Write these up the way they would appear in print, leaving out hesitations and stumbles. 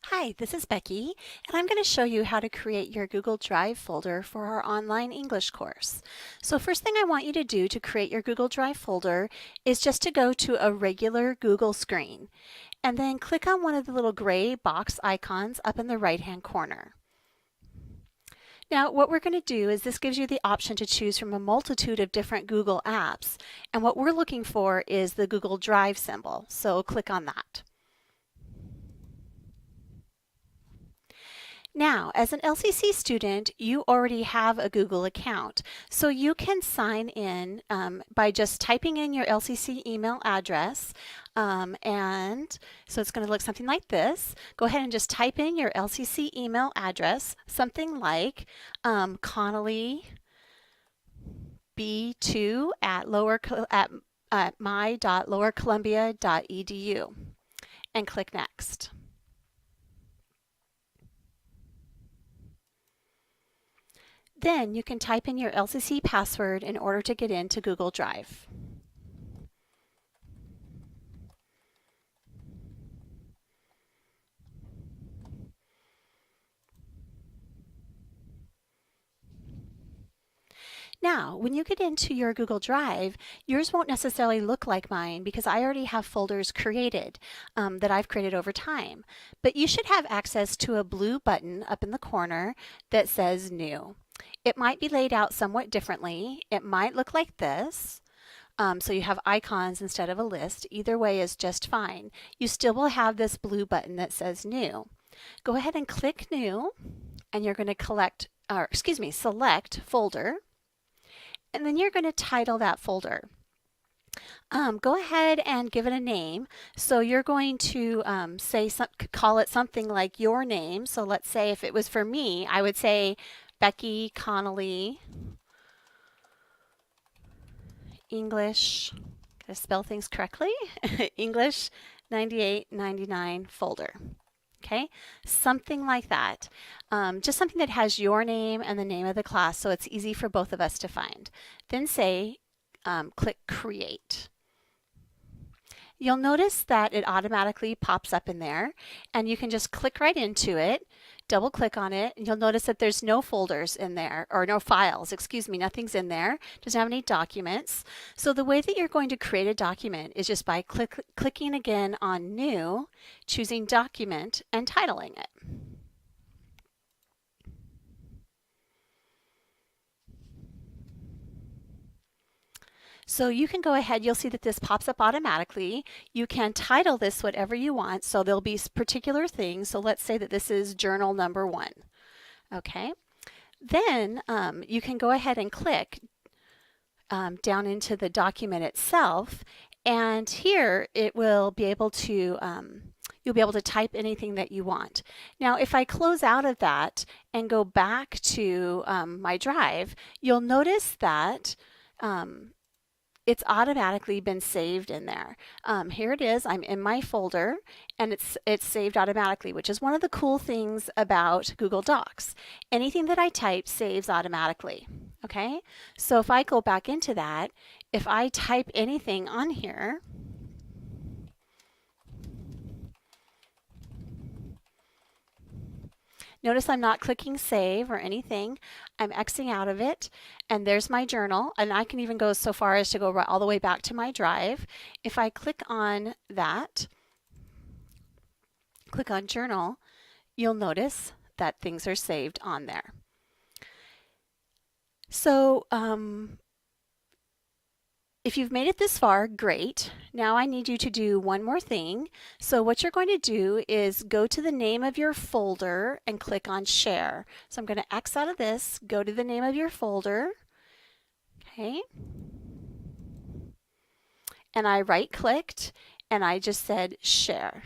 Hi, this is Becky, and I'm going to show you how to create your Google Drive folder for our online English course. So first thing I want you to do to create your Google Drive folder is just to go to a regular Google screen, and then click on one of the little gray box icons up in the right-hand corner. Now, what we're going to do is this gives you the option to choose from a multitude of different Google apps, and what we're looking for is the Google Drive symbol, so click on that. Now, as an LCC student, you already have a Google account, so you can sign in by just typing in your LCC email address, and so it's going to look something like this. Go ahead and just type in your LCC email address, something like Connolly B2 at my.lowercolumbia.edu, and click Next. Then you can type in your LCC password in order to get into Google Drive. Now, when you get into your Google Drive, yours won't necessarily look like mine because I already have folders created that I've created over time. But you should have access to a blue button up in the corner that says New. It might be laid out somewhat differently. It might look like this. So you have icons instead of a list. Either way is just fine. You still will have this blue button that says New. Go ahead and click New, and you're going to select Folder, and then you're going to title that folder. Go ahead and give it a name. So you're going to call it something like your name. So let's say if it was for me, I would say Becky Connolly English. Gotta spell things correctly. English 9899 folder. Okay, something like that. Just something that has your name and the name of the class so it's easy for both of us to find. Then click Create. You'll notice that it automatically pops up in there, and you can just click right into it, double click on it, and you'll notice that there's no folders in there, or no files, excuse me, nothing's in there, doesn't have any documents. So the way that you're going to create a document is just by clicking again on New, choosing Document, and titling it. So you can go ahead, you'll see that this pops up automatically. You can title this whatever you want, so there'll be particular things. So let's say that this is journal number 1. Okay, then you can go ahead and click down into the document itself, and here it will be able to you'll be able to type anything that you want. Now, if I close out of that and go back to my drive, you'll notice that it's automatically been saved in there. Here it is, I'm in my folder, and it's saved automatically, which is one of the cool things about Google Docs. Anything that I type saves automatically. Okay, so if I go back into that, if I type anything on here, notice I'm not clicking save or anything. I'm Xing out of it, and there's my journal, and I can even go so far as to go all the way back to my drive. If I click on that, click on journal, you'll notice that things are saved on there. So if you've made it this far, great. Now I need you to do one more thing. So what you're going to do is go to the name of your folder and click on Share. So I'm going to X out of this, go to the name of your folder, okay, and I right-clicked and I just said Share.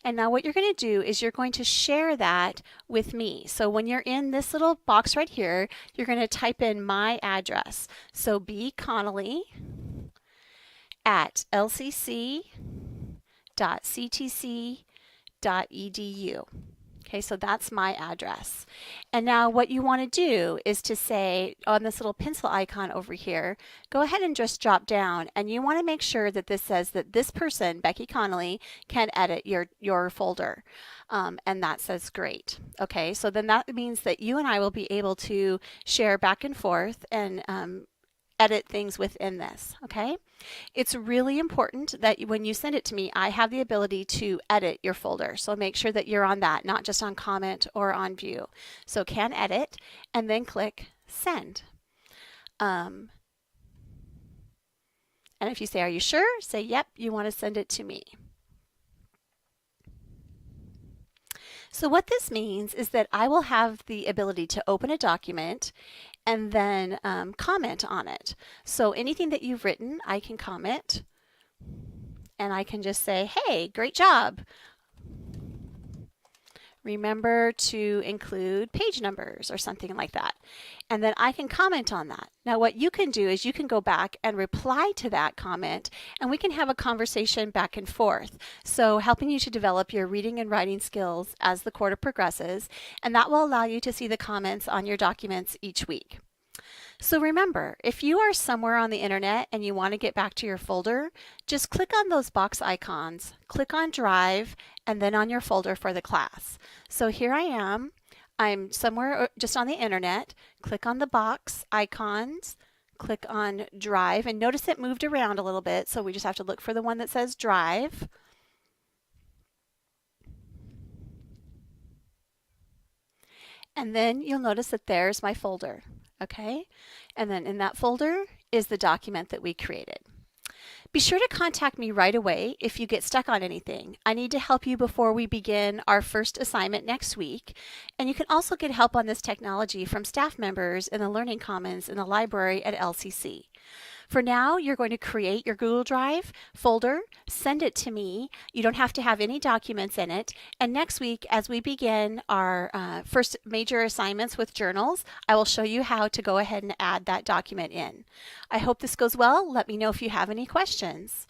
And now what you're going to do is you're going to share that with me. So when you're in this little box right here, you're going to type in my address. So bconnolly at lcc.ctc.edu. Okay, so that's my address. And now what you want to do is to say on this little pencil icon over here, go ahead and just drop down, and you want to make sure that this says that this person, Becky Connolly, can edit your folder. And that says great. Okay, so then that means that you and I will be able to share back and forth and edit things within this. Okay. It's really important that when you send it to me, I have the ability to edit your folder. So make sure that you're on that, not just on comment or on view. So can edit, and then click send. And if you say, are you sure? Say, yep, you want to send it to me. So what this means is that I will have the ability to open a document and then comment on it. So anything that you've written, I can comment, and I can just say, hey, great job. Remember to include page numbers or something like that. And then I can comment on that. Now what you can do is you can go back and reply to that comment, and we can have a conversation back and forth. So helping you to develop your reading and writing skills as the quarter progresses, and that will allow you to see the comments on your documents each week. So remember, if you are somewhere on the internet and you want to get back to your folder, just click on those box icons, click on Drive, and then on your folder for the class. So here I am. I'm somewhere just on the internet. Click on the box icons, click on Drive, and notice it moved around a little bit, so we just have to look for the one that says Drive. And then you'll notice that there's my folder. Okay, and then in that folder is the document that we created. Be sure to contact me right away if you get stuck on anything. I need to help you before we begin our first assignment next week. And you can also get help on this technology from staff members in the Learning Commons in the library at LCC. For now, you're going to create your Google Drive folder, send it to me. You don't have to have any documents in it. And next week, as we begin our first major assignments with journals, I will show you how to go ahead and add that document in. I hope this goes well. Let me know if you have any questions.